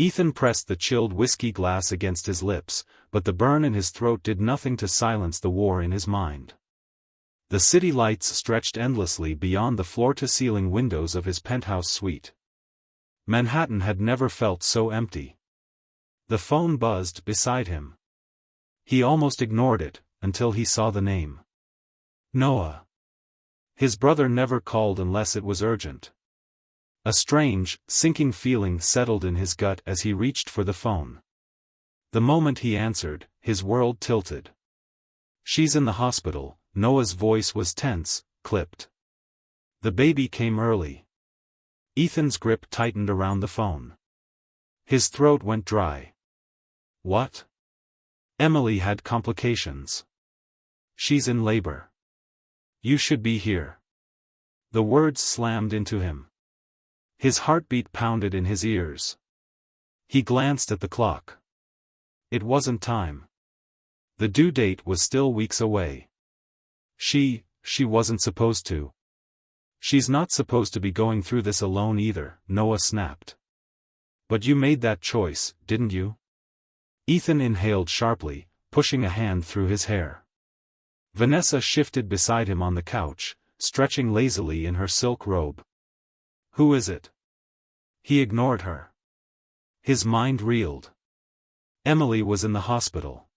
Ethan pressed the chilled whiskey glass against his lips, but the burn in his throat did nothing to silence the war in his mind. The city lights stretched endlessly beyond the floor-to-ceiling windows of his penthouse suite. Manhattan had never felt so empty. The phone buzzed beside him. He almost ignored it, until he saw the name. Noah. His brother never called unless it was urgent. A strange, sinking feeling settled in his gut as he reached for the phone. The moment he answered, his world tilted. "She's in the hospital." Noah's voice was tense, clipped. "The baby came early." Ethan's grip tightened around the phone. His throat went dry. "What?" "Emily had complications. She's in labor. You should be here." The words slammed into him. His heartbeat pounded in his ears. He glanced at the clock. It wasn't time. The due date was still weeks away. She wasn't supposed to. "She's not supposed to be going through this alone either," Noah snapped. "But you made that choice, didn't you?" Ethan inhaled sharply, pushing a hand through his hair. Vanessa shifted beside him on the couch, stretching lazily in her silk robe. "Who is it?" He ignored her. His mind reeled. Emily was in the hospital.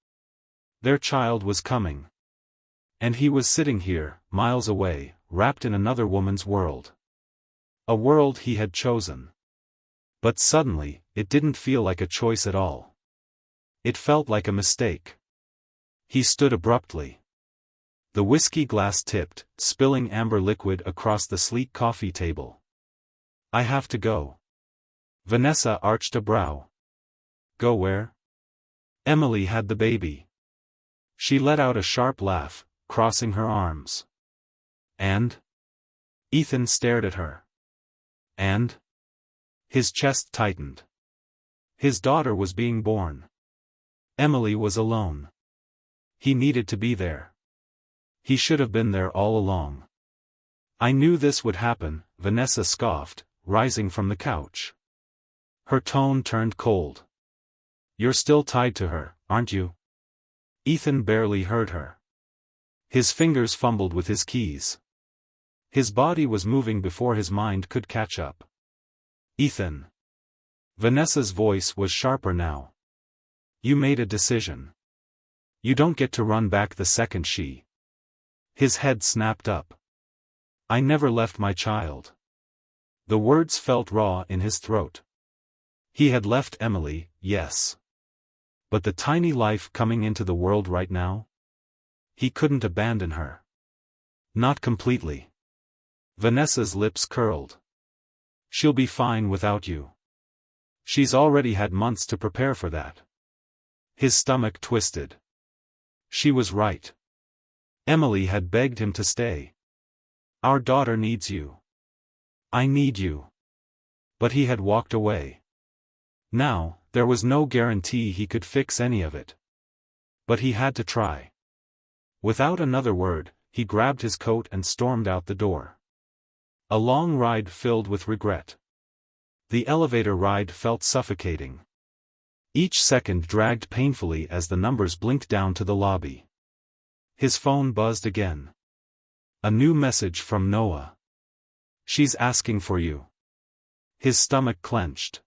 Their child was coming. And he was sitting here, miles away, wrapped in another woman's world. A world he had chosen. But suddenly, it didn't feel like a choice at all. It felt like a mistake. He stood abruptly. The whiskey glass tipped, spilling amber liquid across the sleek coffee table. "I have to go." Vanessa arched a brow. "Go where?" "Emily had the baby." She let out a sharp laugh, crossing her arms. "And?" Ethan stared at her. "And?" His chest tightened. His daughter was being born. Emily was alone. He needed to be there. He should have been there all along. "I knew this would happen," Vanessa scoffed, rising from the couch. Her tone turned cold. "You're still tied to her, aren't you?" Ethan barely heard her. His fingers fumbled with his keys. His body was moving before his mind could catch up. "Ethan." Vanessa's voice was sharper now. "You made a decision. You don't get to run back the second she." His head snapped up. "I never left my child." The words felt raw in his throat. He had left Emily, yes. But the tiny life coming into the world right now? He couldn't abandon her. Not completely. Vanessa's lips curled. "She'll be fine without you. She's already had months to prepare for that." His stomach twisted. She was right. Emily had begged him to stay. "Our daughter needs you. I need you." But he had walked away. Now, there was no guarantee he could fix any of it. But he had to try. Without another word, he grabbed his coat and stormed out the door. A long ride filled with regret. The elevator ride felt suffocating. Each second dragged painfully as the numbers blinked down to the lobby. His phone buzzed again. A new message from Noah. "She's asking for you." His stomach clenched.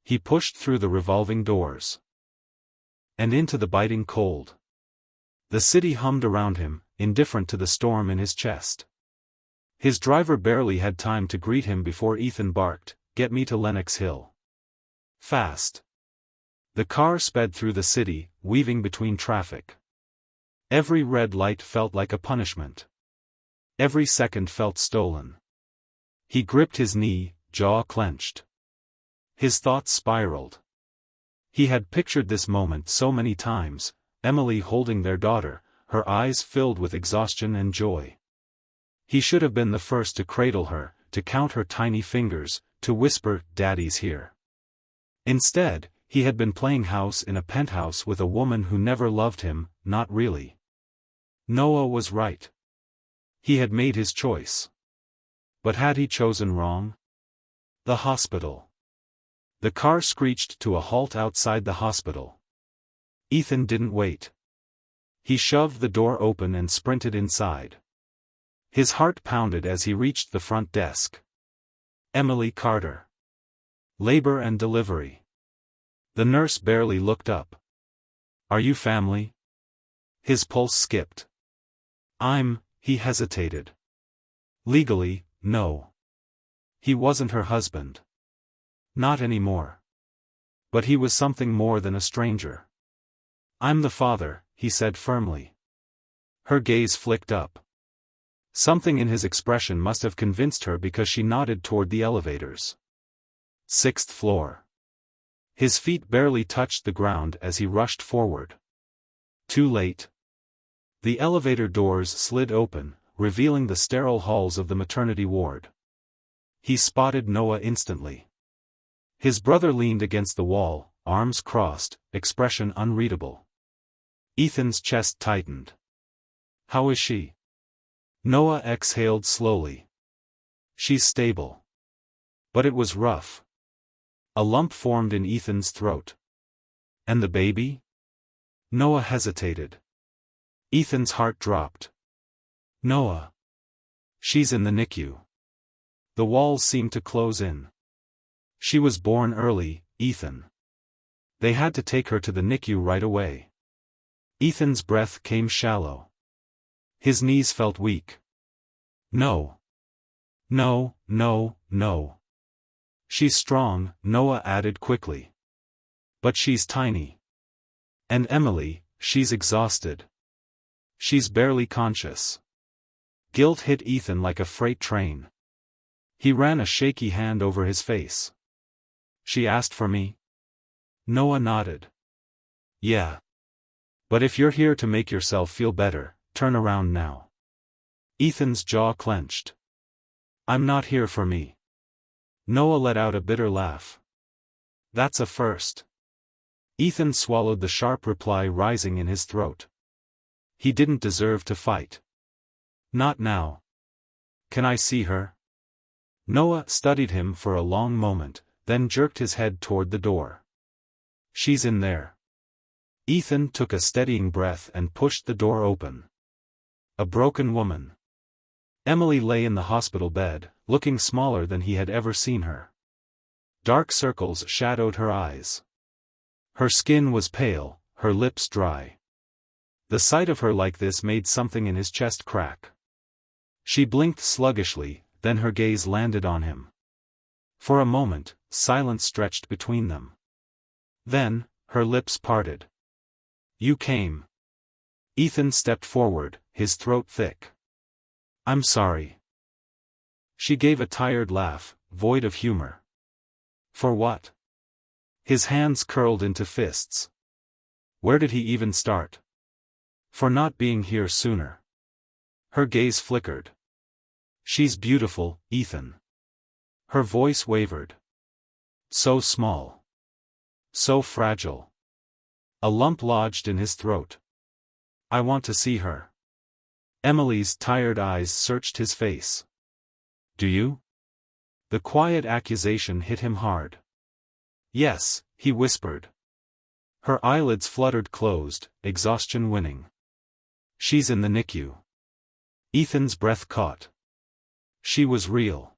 He pushed through the revolving doors. And into the biting cold. The city hummed around him, indifferent to the storm in his chest. His driver barely had time to greet him before Ethan barked, "Get me to Lenox Hill. Fast." The car sped through the city, weaving between traffic. Every red light felt like a punishment. Every second felt stolen. He gripped his knee, jaw clenched. His thoughts spiraled. He had pictured this moment so many times, Emily holding their daughter, her eyes filled with exhaustion and joy. He should have been the first to cradle her, to count her tiny fingers, to whisper, "Daddy's here." Instead, he had been playing house in a penthouse with a woman who never loved him, not really. Noah was right. He had made his choice. But had he chosen wrong? The hospital. The car screeched to a halt outside the hospital. Ethan didn't wait. He shoved the door open and sprinted inside. His heart pounded as he reached the front desk. Emily Carter. Labor and delivery. The nurse barely looked up. Are you family? His pulse skipped. He hesitated. Legally, no. He wasn't her husband. Not anymore. But he was something more than a stranger. I'm the father, he said firmly. Her gaze flicked up. Something in his expression must have convinced her because she nodded toward the elevators. 6th floor. His feet barely touched the ground as he rushed forward. Too late. The elevator doors slid open, revealing the sterile halls of the maternity ward. He spotted Noah instantly. His brother leaned against the wall, arms crossed, expression unreadable. Ethan's chest tightened. How is she? Noah exhaled slowly. She's stable. But it was rough. A lump formed in Ethan's throat. And the baby? Noah hesitated. Ethan's heart dropped. Noah. She's in the NICU. The walls seemed to close in. She was born early, Ethan. They had to take her to the NICU right away. Ethan's breath came shallow. His knees felt weak. No. No, no, no. She's strong, Noah added quickly. But she's tiny. And Emily, she's exhausted. She's barely conscious. Guilt hit Ethan like a freight train. He ran a shaky hand over his face. She asked for me? Noah nodded. Yeah. But if you're here to make yourself feel better, turn around now. Ethan's jaw clenched. I'm not here for me. Noah let out a bitter laugh. That's a first. Ethan swallowed the sharp reply rising in his throat. He didn't deserve to fight. Not now. Can I see her? Noah studied him for a long moment, then jerked his head toward the door. She's in there. Ethan took a steadying breath and pushed the door open. A broken woman. Emily lay in the hospital bed, looking smaller than he had ever seen her. Dark circles shadowed her eyes. Her skin was pale, her lips dry. The sight of her like this made something in his chest crack. She blinked sluggishly, then her gaze landed on him. For a moment, silence stretched between them. Then, her lips parted. You came. Ethan stepped forward, his throat thick. I'm sorry. She gave a tired laugh, void of humor. For what? His hands curled into fists. Where did he even start? For not being here sooner. Her gaze flickered. She's beautiful, Ethan. Her voice wavered. So small. So fragile. A lump lodged in his throat. I want to see her. Emily's tired eyes searched his face. Do you? The quiet accusation hit him hard. Yes, he whispered. Her eyelids fluttered closed, exhaustion winning. She's in the NICU. Ethan's breath caught. She was real.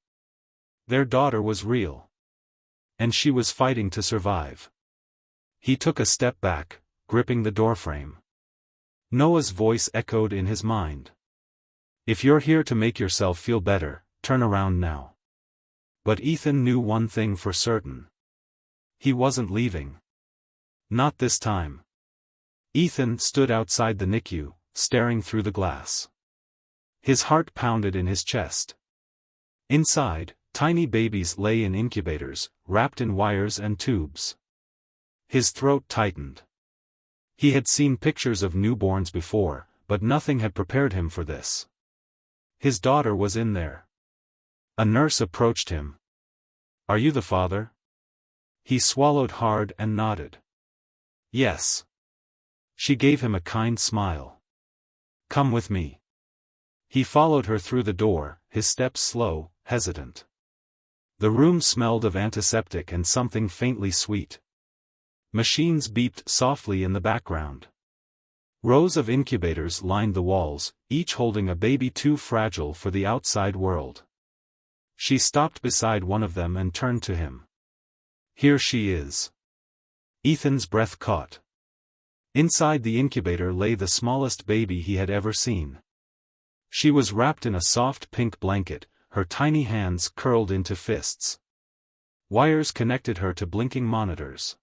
Their daughter was real. And she was fighting to survive. He took a step back, gripping the doorframe. Noah's voice echoed in his mind. If you're here to make yourself feel better, turn around now. But Ethan knew one thing for certain. He wasn't leaving. Not this time. Ethan stood outside the NICU, staring through the glass. His heart pounded in his chest. Inside, tiny babies lay in incubators, wrapped in wires and tubes. His throat tightened. He had seen pictures of newborns before, but nothing had prepared him for this. His daughter was in there. A nurse approached him. Are you the father? He swallowed hard and nodded. Yes. She gave him a kind smile. Come with me. He followed her through the door, his steps slow, hesitant. The room smelled of antiseptic and something faintly sweet. Machines beeped softly in the background. Rows of incubators lined the walls, each holding a baby too fragile for the outside world. She stopped beside one of them and turned to him. "Here she is." Ethan's breath caught. Inside the incubator lay the smallest baby he had ever seen. She was wrapped in a soft pink blanket, her tiny hands curled into fists. Wires connected her to blinking monitors.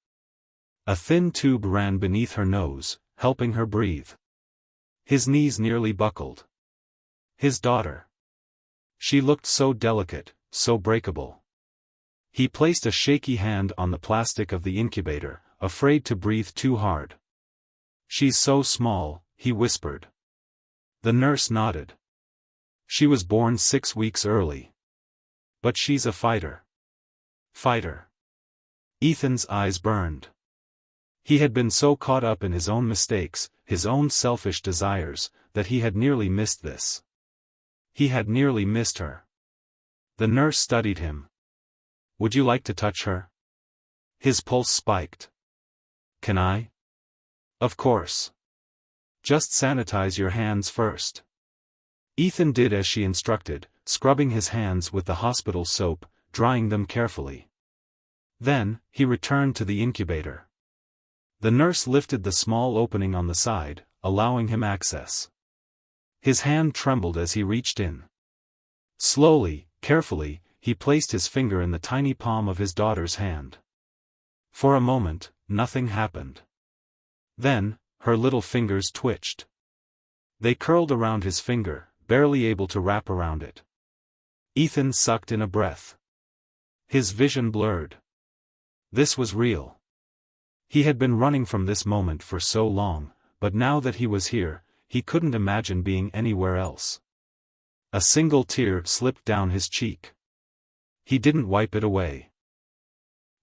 A thin tube ran beneath her nose, helping her breathe. His knees nearly buckled. His daughter. She looked so delicate, so breakable. He placed a shaky hand on the plastic of the incubator, afraid to breathe too hard. "She's so small," he whispered. The nurse nodded. "She was born 6 weeks early. But she's a fighter." Fighter. Ethan's eyes burned. He had been so caught up in his own mistakes, his own selfish desires, that he had nearly missed this. He had nearly missed her. The nurse studied him. "Would you like to touch her?" His pulse spiked. "Can I?" "Of course. Just sanitize your hands first." Ethan did as she instructed, scrubbing his hands with the hospital soap, drying them carefully. Then, he returned to the incubator. The nurse lifted the small opening on the side, allowing him access. His hand trembled as he reached in. Slowly, carefully, he placed his finger in the tiny palm of his daughter's hand. For a moment, nothing happened. Then, her little fingers twitched. They curled around his finger, barely able to wrap around it. Ethan sucked in a breath. His vision blurred. This was real. He had been running from this moment for so long, but now that he was here, he couldn't imagine being anywhere else. A single tear slipped down his cheek. He didn't wipe it away.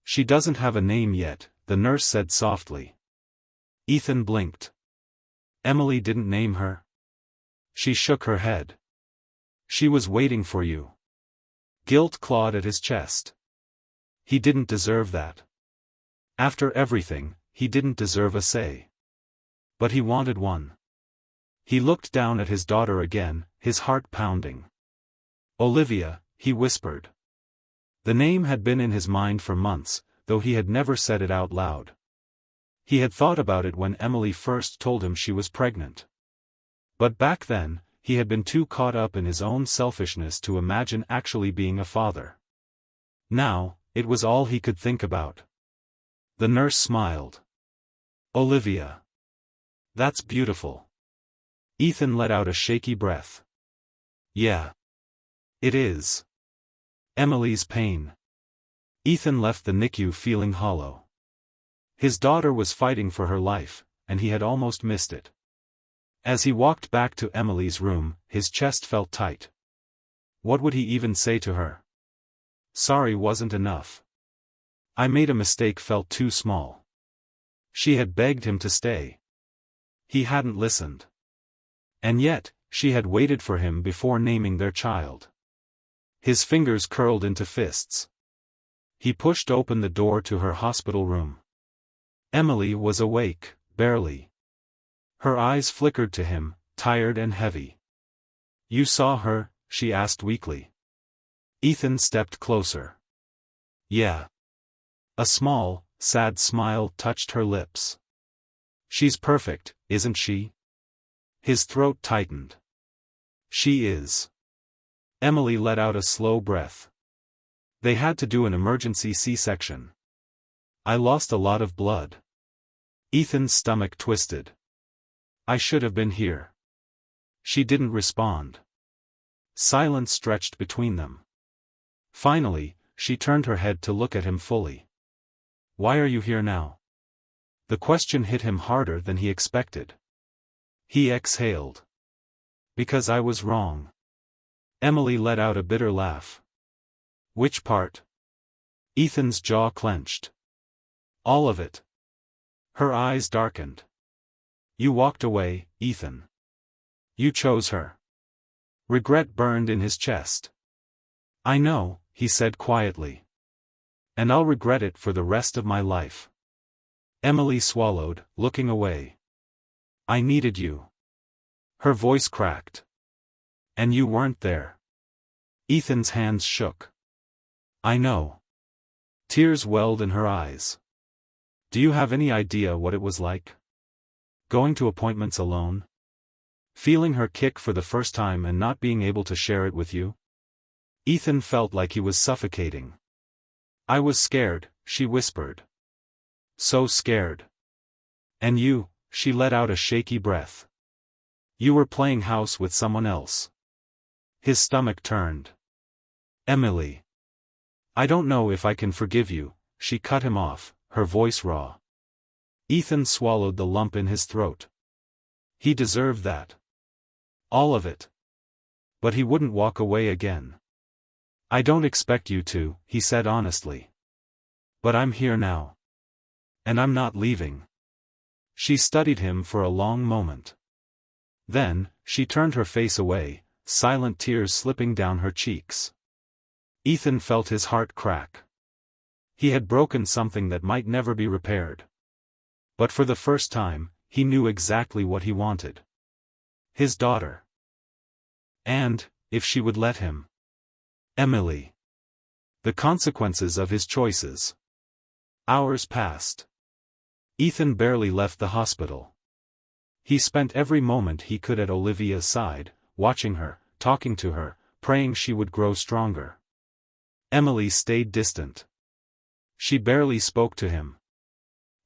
"She doesn't have a name yet," the nurse said softly. Ethan blinked. "Emily didn't name her?" She shook her head. "She was waiting for you." Guilt clawed at his chest. He didn't deserve that. After everything, he didn't deserve a say. But he wanted one. He looked down at his daughter again, his heart pounding. "Olivia," he whispered. The name had been in his mind for months, though he had never said it out loud. He had thought about it when Emily first told him she was pregnant. But back then, he had been too caught up in his own selfishness to imagine actually being a father. Now, it was all he could think about. The nurse smiled. "Olivia. That's beautiful." Ethan let out a shaky breath. "Yeah. It is. Emily's pain." Ethan left the NICU feeling hollow. His daughter was fighting for her life, and he had almost missed it. As he walked back to Emily's room, his chest felt tight. What would he even say to her? Sorry wasn't enough. "I made a mistake" felt too small. She had begged him to stay. He hadn't listened. And yet, she had waited for him before naming their child. His fingers curled into fists. He pushed open the door to her hospital room. Emily was awake, barely. Her eyes flickered to him, tired and heavy. "You saw her?" she asked weakly. Ethan stepped closer. "Yeah." A small, sad smile touched her lips. "She's perfect, isn't she?" His throat tightened. "She is." Emily let out a slow breath. "They had to do an emergency C-section. I lost a lot of blood." Ethan's stomach twisted. "I should have been here." She didn't respond. Silence stretched between them. Finally, she turned her head to look at him fully. "Why are you here now?" The question hit him harder than he expected. He exhaled. "Because I was wrong." Emily let out a bitter laugh. "Which part?" Ethan's jaw clenched. "All of it." Her eyes darkened. "You walked away, Ethan. You chose her." Regret burned in his chest. "I know, he said quietly. And I'll regret it for the rest of my life. Emily swallowed, looking away. I needed you. Her voice cracked. And you weren't there. Ethan's hands shook. I know. Tears welled in her eyes. Do you have any idea what it was like? Going to appointments alone? Feeling her kick for the first time and not being able to share it with you? Ethan felt like he was suffocating. I was scared, she whispered. So scared. And you, she let out a shaky breath. You were playing house with someone else. His stomach turned. Emily. I don't know if I can forgive you, she cut him off, her voice raw. Ethan swallowed the lump in his throat. He deserved that. All of it. But he wouldn't walk away again. I don't expect you to, he said honestly. But I'm here now. And I'm not leaving. She studied him for a long moment. Then, she turned her face away, silent tears slipping down her cheeks. Ethan felt his heart crack. He had broken something that might never be repaired. But for the first time, he knew exactly what he wanted. His daughter. And, if she would let him. Emily. The consequences of his choices. Hours passed. Ethan barely left the hospital. He spent every moment he could at Olivia's side, watching her, talking to her, praying she would grow stronger. Emily stayed distant. She barely spoke to him.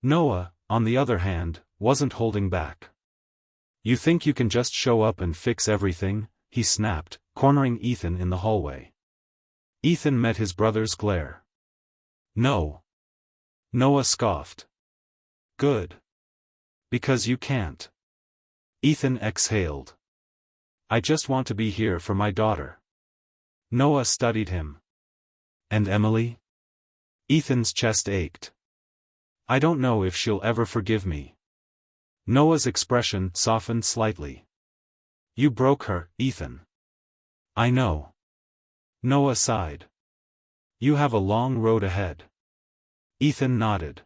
Noah, on the other hand, wasn't holding back. You think you can just show up and fix everything? He snapped, cornering Ethan in the hallway. Ethan met his brother's glare. No. Noah scoffed. Good. Because you can't. Ethan exhaled. I just want to be here for my daughter. Noah studied him. And Emily? Ethan's chest ached. I don't know if she'll ever forgive me. Noah's expression softened slightly. You broke her, Ethan. I know. Noah sighed. You have a long road ahead. Ethan nodded.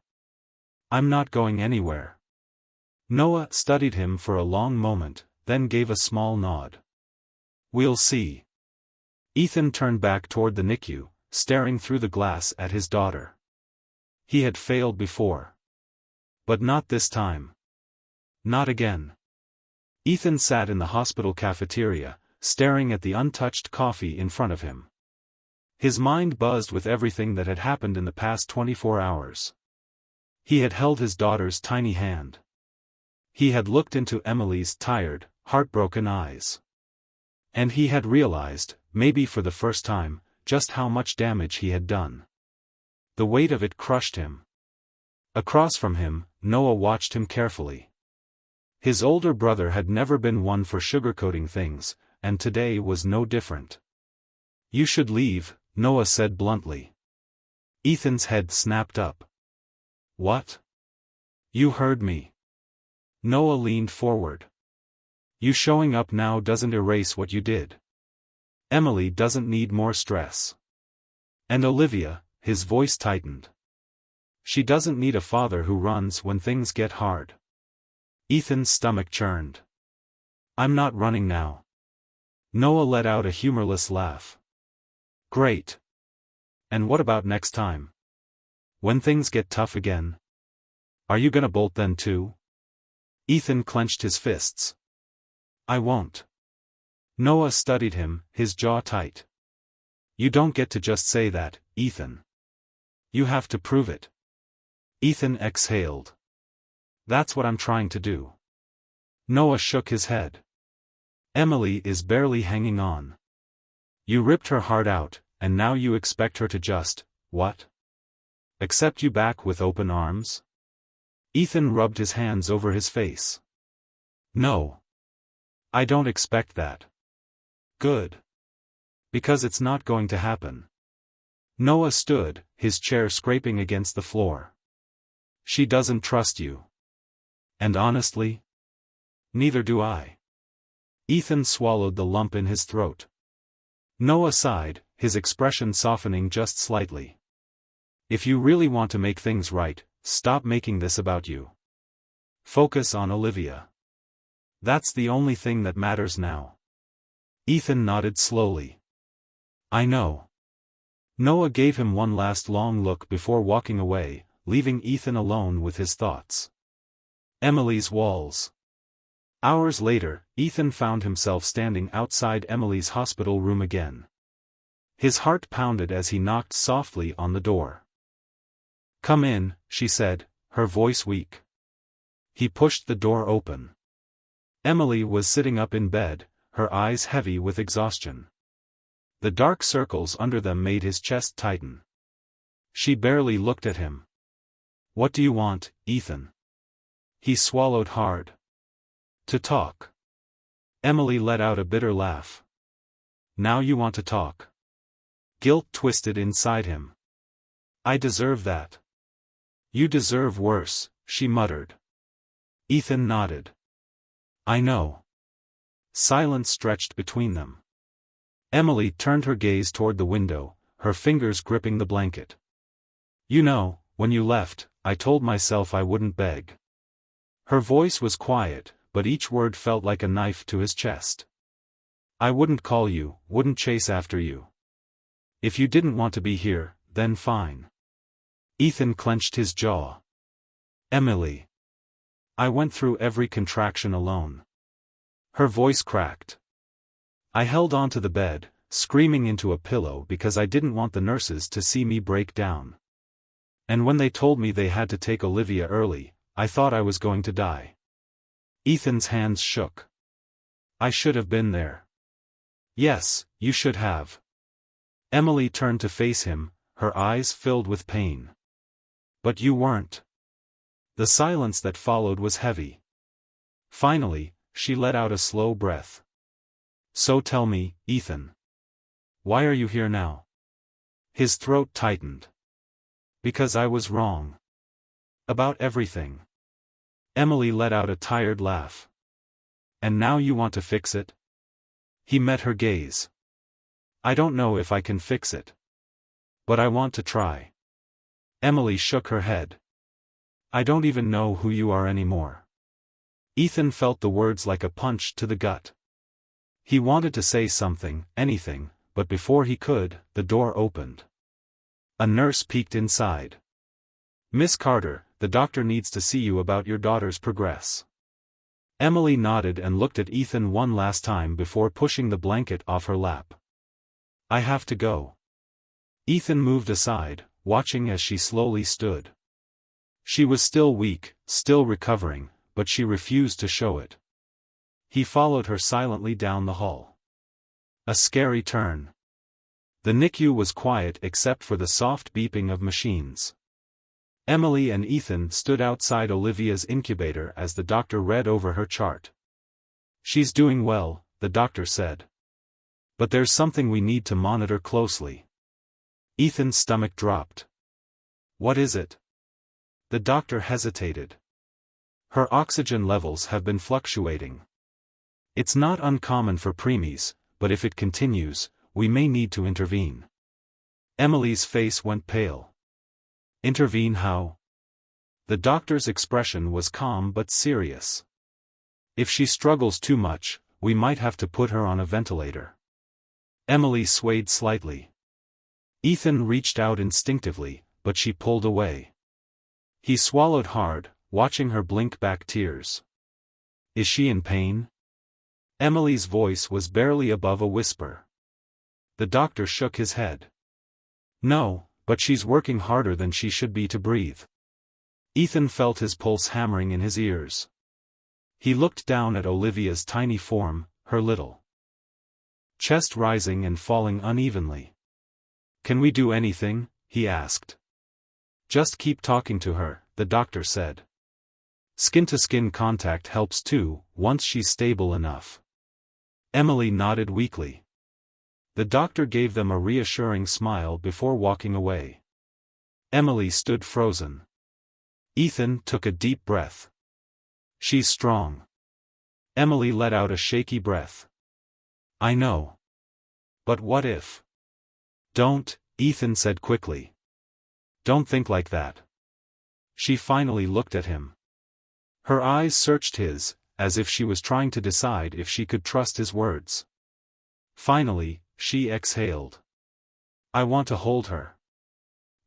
I'm not going anywhere. Noah studied him for a long moment, then gave a small nod. We'll see. Ethan turned back toward the NICU, staring through the glass at his daughter. He had failed before. But not this time. Not again. Ethan sat in the hospital cafeteria, staring at the untouched coffee in front of him. His mind buzzed with everything that had happened in the past 24 hours. He had held his daughter's tiny hand. He had looked into Emily's tired, heartbroken eyes. And he had realized, maybe for the first time, just how much damage he had done. The weight of it crushed him. Across from him, Noah watched him carefully. His older brother had never been one for sugarcoating things, and today was no different. You should leave, Noah said bluntly. Ethan's head snapped up. What? You heard me. Noah leaned forward. You showing up now doesn't erase what you did. Emily doesn't need more stress. And Olivia, his voice tightened. She doesn't need a father who runs when things get hard. Ethan's stomach churned. I'm not running now. Noah let out a humorless laugh. Great. And what about next time? When things get tough again? Are you gonna bolt then too? Ethan clenched his fists. I won't. Noah studied him, his jaw tight. You don't get to just say that, Ethan. You have to prove it. Ethan exhaled. That's what I'm trying to do. Noah shook his head. Emily is barely hanging on. You ripped her heart out, and now you expect her to just, what? Accept you back with open arms? Ethan rubbed his hands over his face. No. I don't expect that. Good. Because it's not going to happen. Noah stood, his chair scraping against the floor. She doesn't trust you. And honestly? Neither do I. Ethan swallowed the lump in his throat. Noah sighed, his expression softening just slightly. If you really want to make things right, stop making this about you. Focus on Olivia. That's the only thing that matters now. Ethan nodded slowly. I know. Noah gave him one last long look before walking away, leaving Ethan alone with his thoughts. Emily's walls. Hours later, Ethan found himself standing outside Emily's hospital room again. His heart pounded as he knocked softly on the door. Come in, she said, her voice weak. He pushed the door open. Emily was sitting up in bed, her eyes heavy with exhaustion. The dark circles under them made his chest tighten. She barely looked at him. What do you want, Ethan? He swallowed hard. To talk. Emily let out a bitter laugh. Now you want to talk. Guilt twisted inside him. I deserve that. You deserve worse, she muttered. Ethan nodded. I know. Silence stretched between them. Emily turned her gaze toward the window, her fingers gripping the blanket. You know, when you left, I told myself I wouldn't beg. Her voice was quiet, but each word felt like a knife to his chest. I wouldn't call you, wouldn't chase after you. If you didn't want to be here, then fine. Ethan clenched his jaw. Emily. I went through every contraction alone. Her voice cracked. I held onto the bed, screaming into a pillow because I didn't want the nurses to see me break down. And when they told me they had to take Olivia early, I thought I was going to die. Ethan's hands shook. I should have been there. Yes, you should have. Emily turned to face him, her eyes filled with pain. But you weren't. The silence that followed was heavy. Finally, she let out a slow breath. So tell me, Ethan. Why are you here now? His throat tightened. Because I was wrong. About everything. Emily let out a tired laugh. And now you want to fix it? He met her gaze. I don't know if I can fix it. But I want to try. Emily shook her head. I don't even know who you are anymore. Ethan felt the words like a punch to the gut. He wanted to say something, anything, but before he could, the door opened. A nurse peeked inside. Miss Carter, the doctor needs to see you about your daughter's progress. Emily nodded and looked at Ethan one last time before pushing the blanket off her lap. I have to go. Ethan moved aside, watching as she slowly stood. She was still weak, still recovering, but she refused to show it. He followed her silently down the hall. A scary turn. The NICU was quiet except for the soft beeping of machines. Emily and Ethan stood outside Olivia's incubator as the doctor read over her chart. She's doing well, the doctor said. But there's something we need to monitor closely. Ethan's stomach dropped. What is it? The doctor hesitated. Her oxygen levels have been fluctuating. It's not uncommon for preemies, but if it continues, we may need to intervene. Emily's face went pale. Intervene how? The doctor's expression was calm but serious. If she struggles too much, we might have to put her on a ventilator. Emily swayed slightly. Ethan reached out instinctively, but she pulled away. He swallowed hard, watching her blink back tears. Is she in pain? Emily's voice was barely above a whisper. The doctor shook his head. No, but she's working harder than she should be to breathe. Ethan felt his pulse hammering in his ears. He looked down at Olivia's tiny form, her little chest rising and falling unevenly. Can we do anything? He asked. Just keep talking to her, the doctor said. Skin-to-skin contact helps too, once she's stable enough. Emily nodded weakly. The doctor gave them a reassuring smile before walking away. Emily stood frozen. Ethan took a deep breath. She's strong. Emily let out a shaky breath. I know. But what if? Don't, Ethan said quickly. Don't think like that. She finally looked at him. Her eyes searched his, as if she was trying to decide if she could trust his words. Finally, she exhaled. I want to hold her.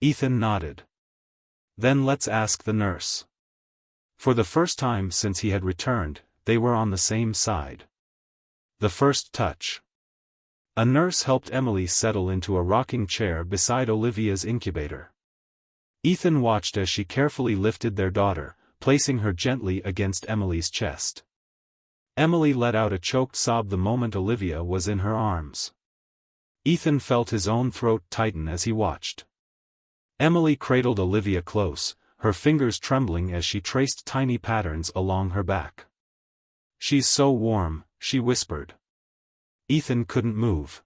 Ethan nodded. Then let's ask the nurse. For the first time since he had returned, they were on the same side. The first touch. A nurse helped Emily settle into a rocking chair beside Olivia's incubator. Ethan watched as she carefully lifted their daughter, placing her gently against Emily's chest. Emily let out a choked sob the moment Olivia was in her arms. Ethan felt his own throat tighten as he watched. Emily cradled Olivia close, her fingers trembling as she traced tiny patterns along her back. She's so warm, she whispered. Ethan couldn't move.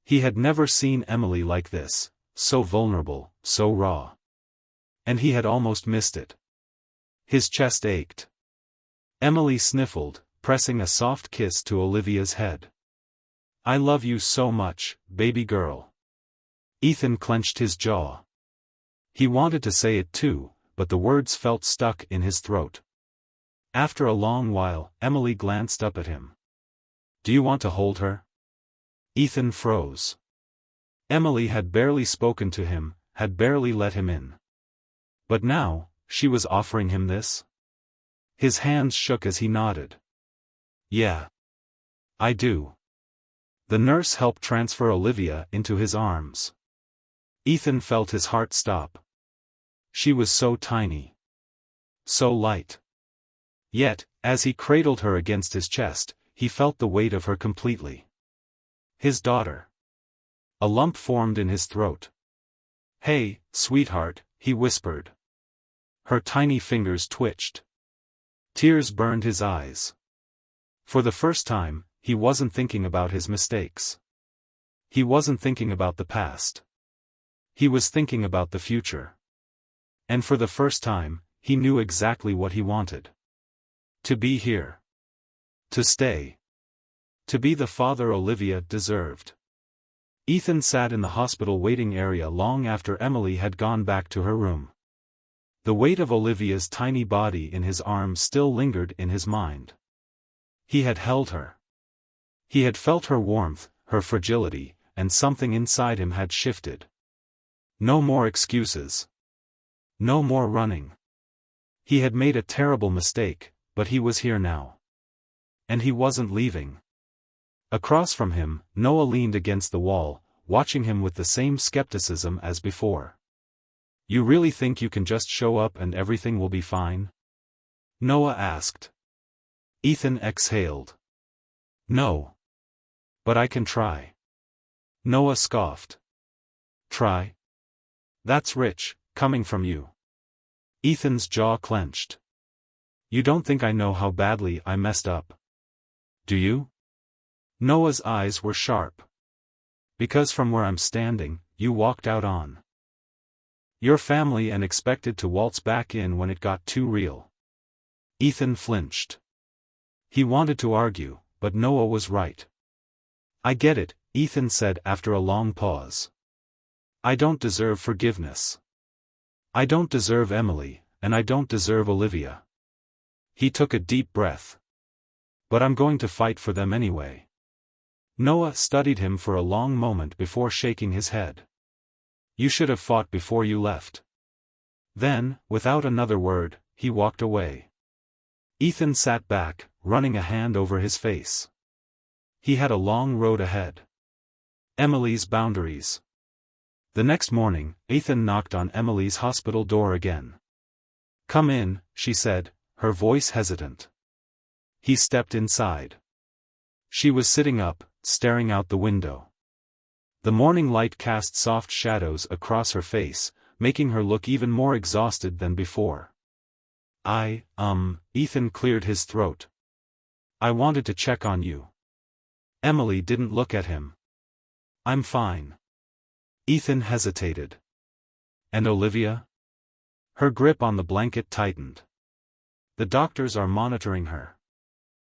He had never seen Emily like this, so vulnerable, so raw. And he had almost missed it. His chest ached. Emily sniffled, pressing a soft kiss to Olivia's head. I love you so much, baby girl. Ethan clenched his jaw. He wanted to say it too, but the words felt stuck in his throat. After a long while, Emily glanced up at him. Do you want to hold her? Ethan froze. Emily had barely spoken to him, had barely let him in. But now, she was offering him this? His hands shook as he nodded. Yeah. I do. The nurse helped transfer Olivia into his arms. Ethan felt his heart stop. She was so tiny. So light. Yet, as he cradled her against his chest, he felt the weight of her completely. His daughter. A lump formed in his throat. Hey, sweetheart, he whispered. Her tiny fingers twitched. Tears burned his eyes. For the first time, he wasn't thinking about his mistakes. He wasn't thinking about the past. He was thinking about the future. And for the first time, he knew exactly what he wanted. To be here. To stay. To be the father Olivia deserved. Ethan sat in the hospital waiting area long after Emily had gone back to her room. The weight of Olivia's tiny body in his arms still lingered in his mind. He had held her. He had felt her warmth, her fragility, and something inside him had shifted. No more excuses. No more running. He had made a terrible mistake, but he was here now. And he wasn't leaving. Across from him, Noah leaned against the wall, watching him with the same skepticism as before. You really think you can just show up and everything will be fine? Noah asked. Ethan exhaled. No. But I can try. Noah scoffed. Try? That's rich, coming from you. Ethan's jaw clenched. You don't think I know how badly I messed up? Do you? Noah's eyes were sharp. Because from where I'm standing, you walked out on your family and expected to waltz back in when it got too real. Ethan flinched. He wanted to argue, but Noah was right. I get it, Ethan said after a long pause. I don't deserve forgiveness. I don't deserve Emily, and I don't deserve Olivia. He took a deep breath. But I'm going to fight for them anyway. Noah studied him for a long moment before shaking his head. You should have fought before you left. Then, without another word, he walked away. Ethan sat back, running a hand over his face. He had a long road ahead. Emily's boundaries. The next morning, Ethan knocked on Emily's hospital door again. Come in, she said, her voice hesitant. He stepped inside. She was sitting up, staring out the window. The morning light cast soft shadows across her face, making her look even more exhausted than before. Ethan cleared his throat. I wanted to check on you. Emily didn't look at him. I'm fine. Ethan hesitated. And Olivia? Her grip on the blanket tightened. The doctors are monitoring her.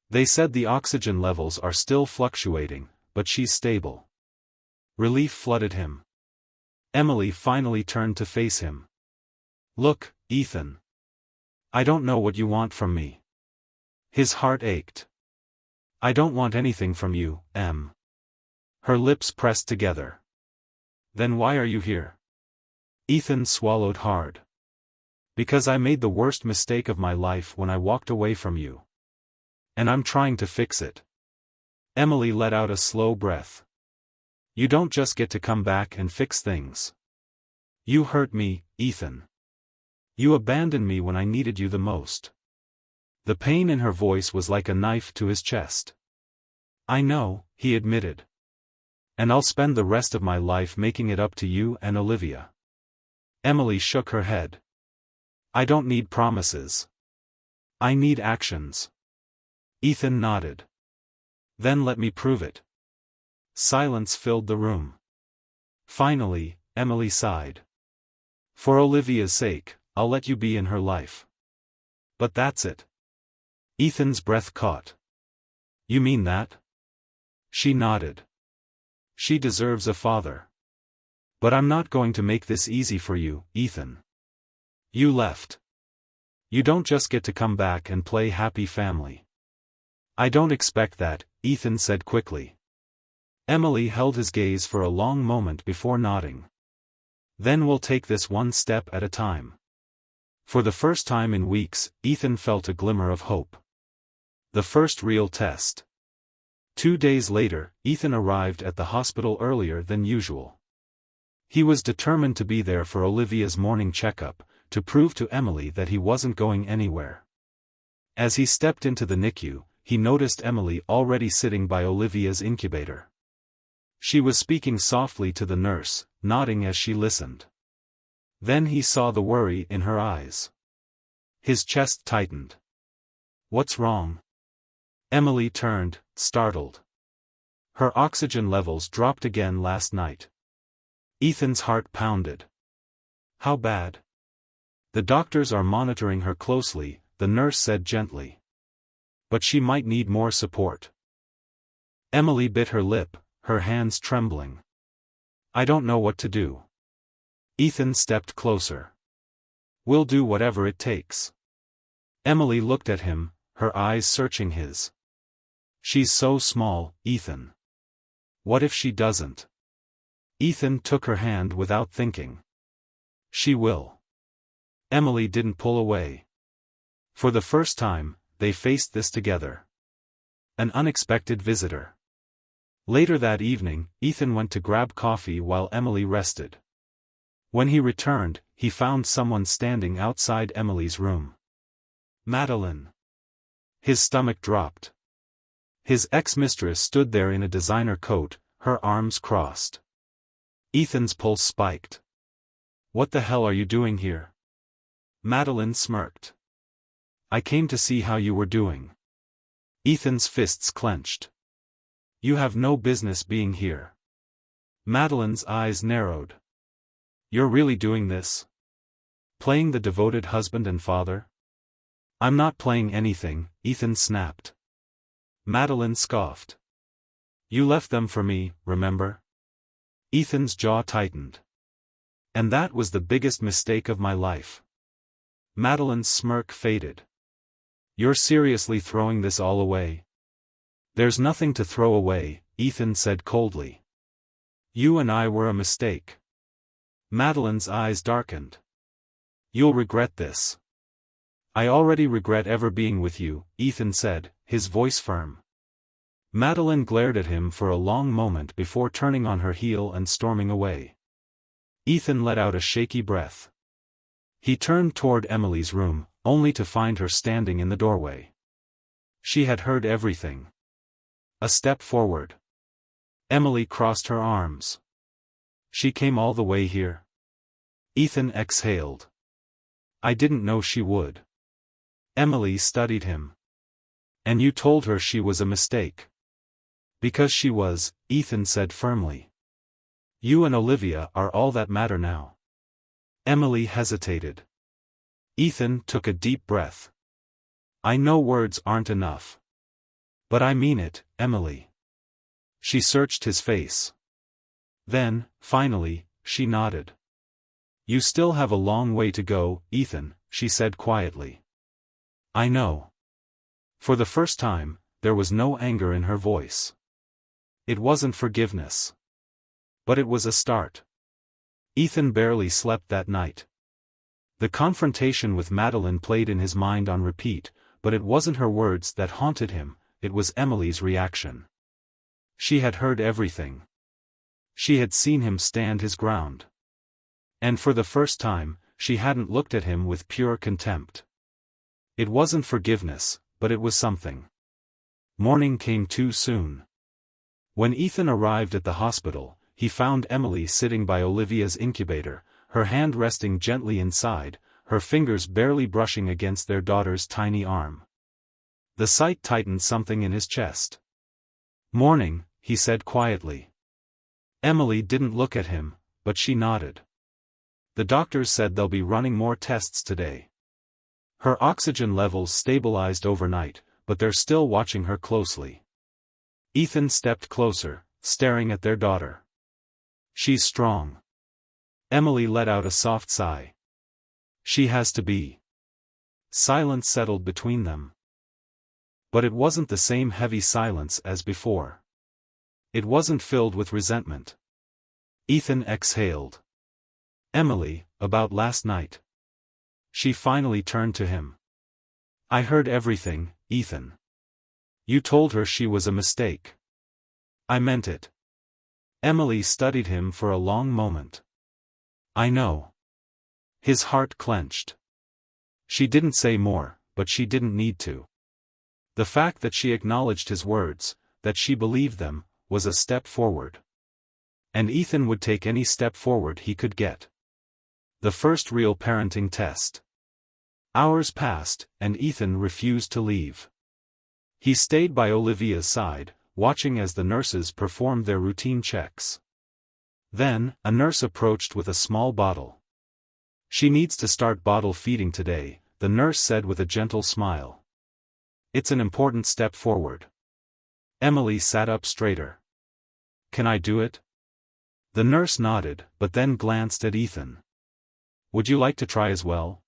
They said the oxygen levels are still fluctuating, but she's stable. Relief flooded him. Emily finally turned to face him. Look, Ethan. I don't know what you want from me. His heart ached. I don't want anything from you, Em. Her lips pressed together. Then why are you here? Ethan swallowed hard. Because I made the worst mistake of my life when I walked away from you. And I'm trying to fix it. Emily let out a slow breath. You don't just get to come back and fix things. You hurt me, Ethan. You abandoned me when I needed you the most. The pain in her voice was like a knife to his chest. I know, he admitted. And I'll spend the rest of my life making it up to you and Olivia. Emily shook her head. I don't need promises. I need actions. Ethan nodded. Then let me prove it. Silence filled the room. Finally, Emily sighed. For Olivia's sake, I'll let you be in her life. But that's it. Ethan's breath caught. You mean that? She nodded. She deserves a father. But I'm not going to make this easy for you, Ethan. You left. You don't just get to come back and play happy family. I don't expect that, Ethan said quickly. Emily held his gaze for a long moment before nodding. Then we'll take this one step at a time. For the first time in weeks, Ethan felt a glimmer of hope. The first real test. 2 days later, Ethan arrived at the hospital earlier than usual. He was determined to be there for Olivia's morning checkup, to prove to Emily that he wasn't going anywhere. As he stepped into the NICU, he noticed Emily already sitting by Olivia's incubator. She was speaking softly to the nurse, nodding as she listened. Then he saw the worry in her eyes. His chest tightened. What's wrong? Emily turned, startled. Her oxygen levels dropped again last night. Ethan's heart pounded. How bad? The doctors are monitoring her closely, the nurse said gently. But she might need more support. Emily bit her lip, her hands trembling. I don't know what to do. Ethan stepped closer. We'll do whatever it takes. Emily looked at him, her eyes searching his. She's so small, Ethan. What if she doesn't? Ethan took her hand without thinking. She will. Emily didn't pull away. For the first time, they faced this together. An unexpected visitor. Later that evening, Ethan went to grab coffee while Emily rested. When he returned, he found someone standing outside Emily's room. Madeline. His stomach dropped. His ex-mistress stood there in a designer coat, her arms crossed. Ethan's pulse spiked. What the hell are you doing here? Madeline smirked. I came to see how you were doing. Ethan's fists clenched. You have no business being here. Madeline's eyes narrowed. You're really doing this? Playing the devoted husband and father? I'm not playing anything, Ethan snapped. Madeline scoffed. You left them for me, remember? Ethan's jaw tightened. And that was the biggest mistake of my life. Madeline's smirk faded. You're seriously throwing this all away? There's nothing to throw away, Ethan said coldly. You and I were a mistake. Madeline's eyes darkened. You'll regret this. I already regret ever being with you, Ethan said, his voice firm. Madeline glared at him for a long moment before turning on her heel and storming away. Ethan let out a shaky breath. He turned toward Emily's room, only to find her standing in the doorway. She had heard everything. A step forward. Emily crossed her arms. She came all the way here. Ethan exhaled. I didn't know she would. Emily studied him. And you told her she was a mistake. Because she was, Ethan said firmly. You and Olivia are all that matter now. Emily hesitated. Ethan took a deep breath. I know words aren't enough. But I mean it, Emily. She searched his face. Then, finally, she nodded. "You still have a long way to go, Ethan," she said quietly. "I know." For the first time, there was no anger in her voice. It wasn't forgiveness. But it was a start. Ethan barely slept that night. The confrontation with Madeline played in his mind on repeat, but it wasn't her words that haunted him, it was Emily's reaction. She had heard everything. She had seen him stand his ground. And for the first time, she hadn't looked at him with pure contempt. It wasn't forgiveness, but it was something. Morning came too soon. When Ethan arrived at the hospital, he found Emily sitting by Olivia's incubator, her hand resting gently inside, her fingers barely brushing against their daughter's tiny arm. The sight tightened something in his chest. "Morning," he said quietly. Emily didn't look at him, but she nodded. "The doctors said they'll be running more tests today. Her oxygen levels stabilized overnight, but they're still watching her closely." Ethan stepped closer, staring at their daughter. "She's strong." Emily let out a soft sigh. "She has to be." Silence settled between them. But it wasn't the same heavy silence as before. It wasn't filled with resentment. Ethan exhaled. "Emily, about last night." She finally turned to him. "I heard everything, Ethan. You told her she was a mistake." "I meant it." Emily studied him for a long moment. "I know." His heart clenched. She didn't say more, but she didn't need to. The fact that she acknowledged his words, that she believed them, was a step forward. And Ethan would take any step forward he could get. The first real parenting test. Hours passed, and Ethan refused to leave. He stayed by Olivia's side, watching as the nurses performed their routine checks. Then, a nurse approached with a small bottle. "She needs to start bottle feeding today," the nurse said with a gentle smile. "It's an important step forward." Emily sat up straighter. "Can I do it?" The nurse nodded, but then glanced at Ethan. "Would you like to try as well?"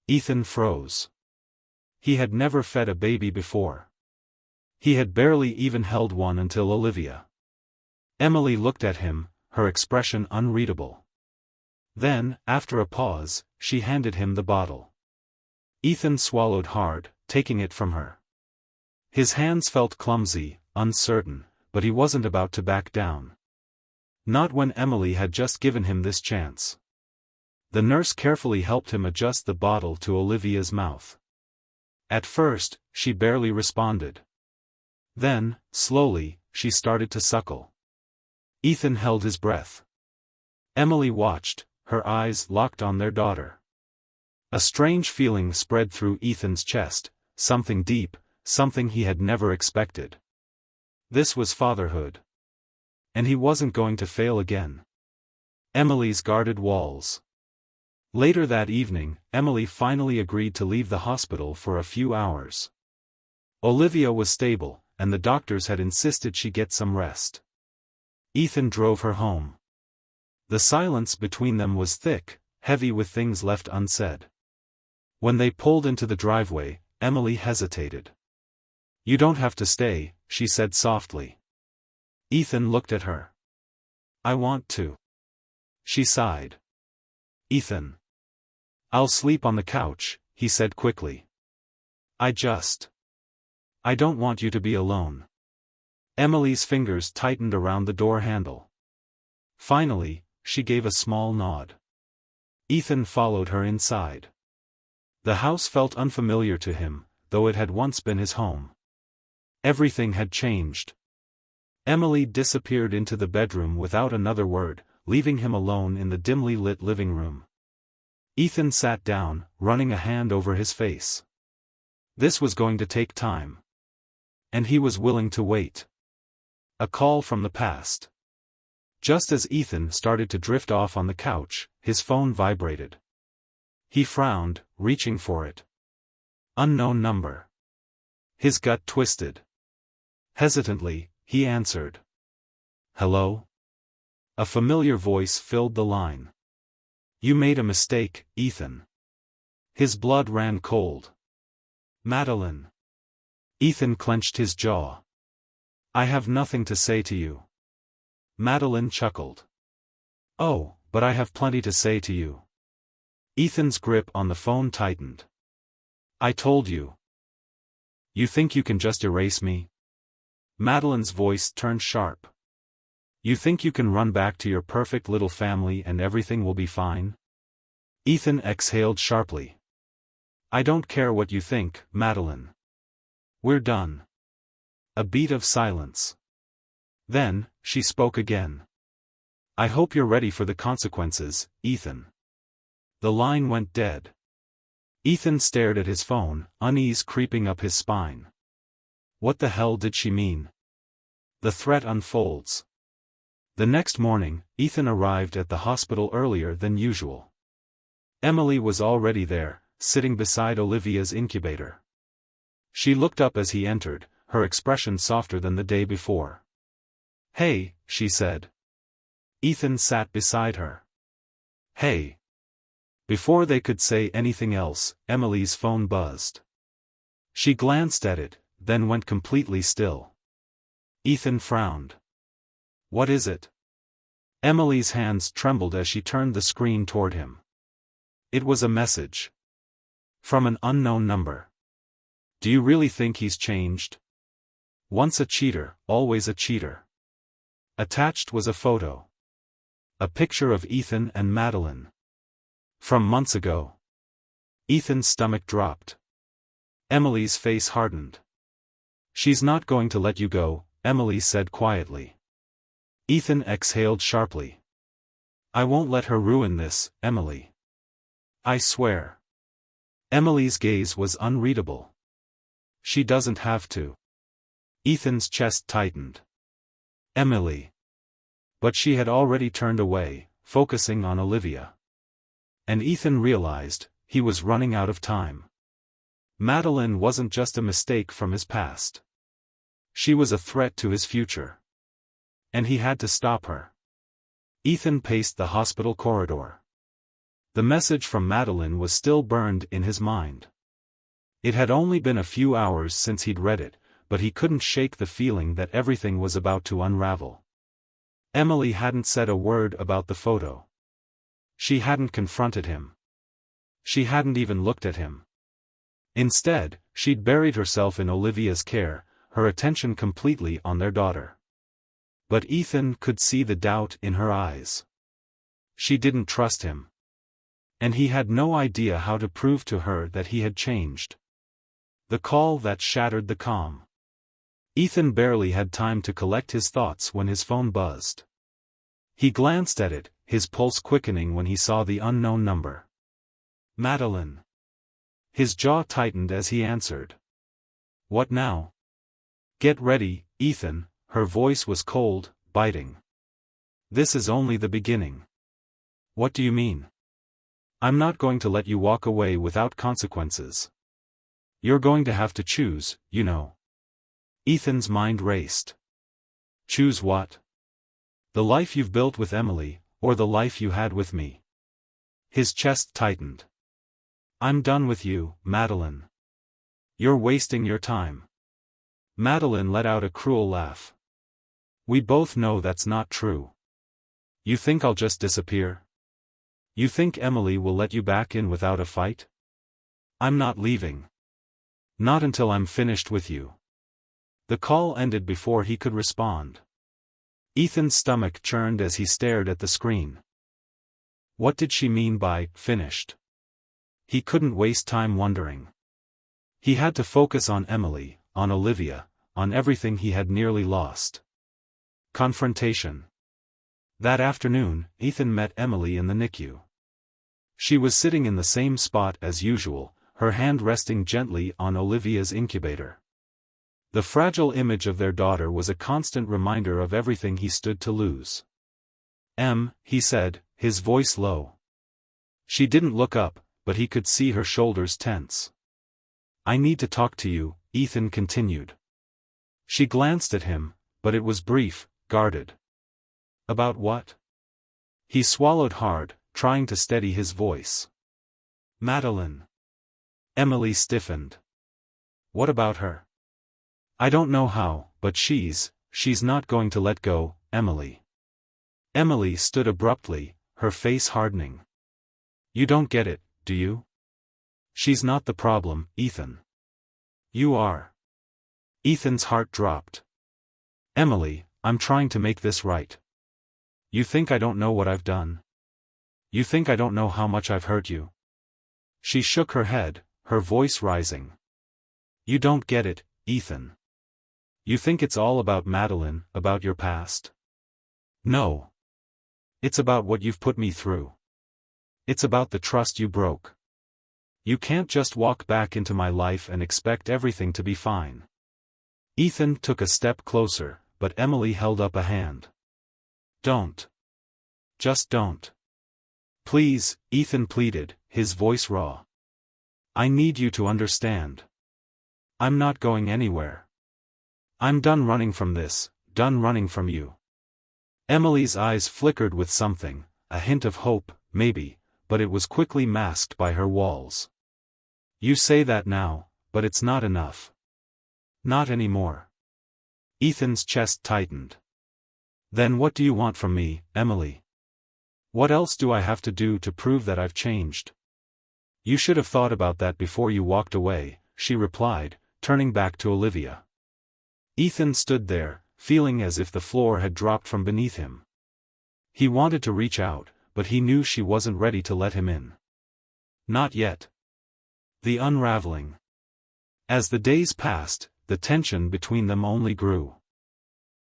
Ethan froze. He had never fed a baby before. He had barely even held one until Olivia. Emily looked at him, her expression unreadable. Then, after a pause, she handed him the bottle. Ethan swallowed hard, taking it from her. His hands felt clumsy, uncertain, but he wasn't about to back down. Not when Emily had just given him this chance. The nurse carefully helped him adjust the bottle to Olivia's mouth. At first, she barely responded. Then, slowly, she started to suckle. Ethan held his breath. Emily watched, her eyes locked on their daughter. A strange feeling spread through Ethan's chest, something deep, something he had never expected. This was fatherhood. And he wasn't going to fail again. Emily's guarded walls. Later that evening, Emily finally agreed to leave the hospital for a few hours. Olivia was stable, and the doctors had insisted she get some rest. Ethan drove her home. The silence between them was thick, heavy with things left unsaid. When they pulled into the driveway, Emily hesitated. "You don't have to stay," she said softly. Ethan looked at her. "I want to." She sighed. "Ethan. I'll sleep on the couch," he said quickly. I don't want you to be alone." Emily's fingers tightened around the door handle. Finally, she gave a small nod. Ethan followed her inside. The house felt unfamiliar to him, though it had once been his home. Everything had changed. Emily disappeared into the bedroom without another word, leaving him alone in the dimly lit living room. Ethan sat down, running a hand over his face. This was going to take time. And he was willing to wait. A call from the past. Just as Ethan started to drift off on the couch, his phone vibrated. He frowned, reaching for it. Unknown number. His gut twisted. Hesitantly, he answered. "Hello?" A familiar voice filled the line. You made a mistake, Ethan. His blood ran cold. Madeline. Ethan clenched his jaw. I have nothing to say to you. Madeline chuckled. Oh, but I have plenty to say to you. Ethan's grip on the phone tightened. I told you. You think you can just erase me? Madeline's voice turned sharp. You think you can run back to your perfect little family and everything will be fine? Ethan exhaled sharply. I don't care what you think, Madeline. We're done. A beat of silence. Then, she spoke again. I hope you're ready for the consequences, Ethan. The line went dead. Ethan stared at his phone, unease creeping up his spine. What the hell did she mean? The threat unfolds. The next morning, Ethan arrived at the hospital earlier than usual. Emily was already there, sitting beside Olivia's incubator. She looked up as he entered, her expression softer than the day before. Hey, she said. Ethan sat beside her. Hey. Before they could say anything else, Emily's phone buzzed. She glanced at it, then went completely still. Ethan frowned. What is it? Emily's hands trembled as she turned the screen toward him. It was a message. From an unknown number. Do you really think he's changed? Once a cheater, always a cheater. Attached was a photo. A picture of Ethan and Madeline. From months ago. Ethan's stomach dropped. Emily's face hardened. She's not going to let you go, Emily said quietly. Ethan exhaled sharply. I won't let her ruin this, Emily. I swear. Emily's gaze was unreadable. She doesn't have to. Ethan's chest tightened. Emily. But she had already turned away, focusing on Olivia. And Ethan realized, he was running out of time. Madeline wasn't just a mistake from his past. She was a threat to his future. And he had to stop her. Ethan paced the hospital corridor. The message from Madeline was still burned in his mind. It had only been a few hours since he'd read it, but he couldn't shake the feeling that everything was about to unravel. Emily hadn't said a word about the photo. She hadn't confronted him. She hadn't even looked at him. Instead, she'd buried herself in Olivia's care, her attention completely on their daughter. But Ethan could see the doubt in her eyes. She didn't trust him. And he had no idea how to prove to her that he had changed. The call that shattered the calm. Ethan barely had time to collect his thoughts when his phone buzzed. He glanced at it, his pulse quickening when he saw the unknown number. Madeline. His jaw tightened as he answered. What now? Get ready, Ethan, her voice was cold, biting. This is only the beginning. What do you mean? I'm not going to let you walk away without consequences. You're going to have to choose, you know. Ethan's mind raced. Choose what? The life you've built with Emily, or the life you had with me? His chest tightened. I'm done with you, Madeline. You're wasting your time. Madeline let out a cruel laugh. We both know that's not true. You think I'll just disappear? You think Emily will let you back in without a fight? I'm not leaving. Not until I'm finished with you. The call ended before he could respond. Ethan's stomach churned as he stared at the screen. What did she mean by finished? He couldn't waste time wondering. He had to focus on Emily, on Olivia, on everything he had nearly lost. Confrontation. That afternoon, Ethan met Emily in the NICU. She was sitting in the same spot as usual, her hand resting gently on Olivia's incubator. The fragile image of their daughter was a constant reminder of everything he stood to lose. He said, his voice low. She didn't look up, but he could see her shoulders tense. I need to talk to you, Ethan continued. She glanced at him, but it was brief, guarded. About what? He swallowed hard, trying to steady his voice. Madeline. Emily stiffened. What about her? I don't know how, but she's not going to let go, Emily. Emily stood abruptly, her face hardening. You don't get it, do you? She's not the problem, Ethan. You are. Ethan's heart dropped. Emily, I'm trying to make this right. You think I don't know what I've done? You think I don't know how much I've hurt you? She shook her head, her voice rising. You don't get it, Ethan. You think it's all about Madeline, about your past? No. It's about what you've put me through. It's about the trust you broke. You can't just walk back into my life and expect everything to be fine. Ethan took a step closer, but Emily held up a hand. Don't. Just don't. Please, Ethan pleaded, his voice raw. I need you to understand. I'm not going anywhere. I'm done running from this, done running from you. Emily's eyes flickered with something, a hint of hope, maybe, but it was quickly masked by her walls. You say that now, but it's not enough. Not anymore. Ethan's chest tightened. Then what do you want from me, Emily? What else do I have to do to prove that I've changed? You should have thought about that before you walked away, she replied, turning back to Olivia. Ethan stood there, feeling as if the floor had dropped from beneath him. He wanted to reach out, but he knew she wasn't ready to let him in. Not yet. The unraveling. As the days passed, the tension between them only grew.